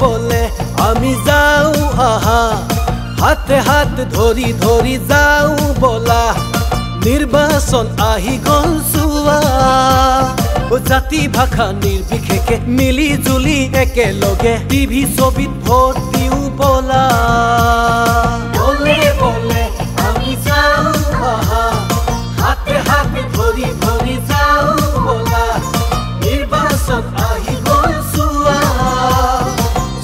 বলে আমি যাও আহা হাতে হাত ধৰি ধৰি যাও বলা নিৰ্বাচন আহি গল চুৱা জাতি ভাষা নিৰ্বিশেষে মিলি জুলি একেলগে টিভি ছবিত ভোট দিও বলা বলে বলে আমি যাও আহা হাতে হাত ধরি ধৰি যাও বলা নিৰ্বাচন আহি গল চুৱা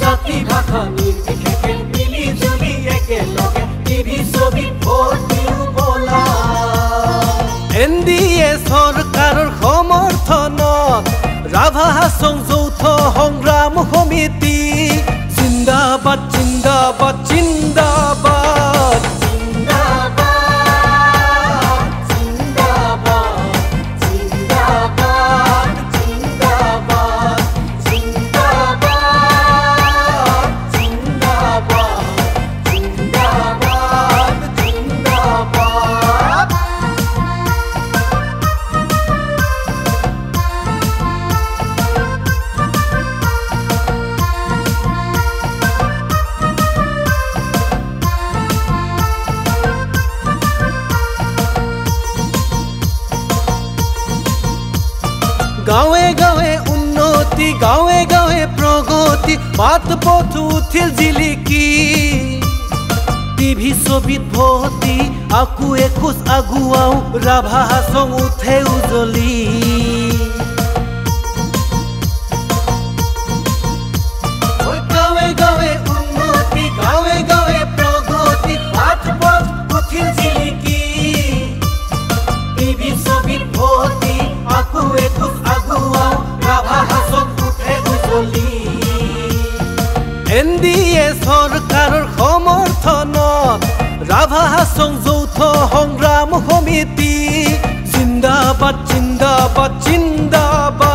জাতি ভাষা নিৰ্বিশেষে মিলি জুলি একেলগে টিভি ছবিত ভোট দিও বলা এনডিএ চৰকাৰৰ সমৰ্থনত ৰাভা হাছং যৌথ সংগ্ৰাম সমিতি জিন্দাবাদ জিন্দাবাদ জিন্দাবাদ গাঁৱে গাঁৱে উন্নতি গাঁৱে গাঁৱে প্ৰগতি বাট পথ উঠিল জিলিকি টিভি ছবিত ভৰ্তি আকো এখোজ আগুৱাও ৰাভা হাছং উঠে উজলি গাঁৱে গাঁৱে উন্নতি গাঁৱে গাঁৱে প্ৰগতি বাট পথ উঠিল জিলিকি টিভি ছবিত ভৰ্তি আকো এখোজ এনডিএ চৰকাৰৰ সমৰ্থনত ৰাভা হাছং যৌথ সংগ্ৰাম সমিতি জিন্দাবাদ জিন্দাবাদ জিন্দাবাদ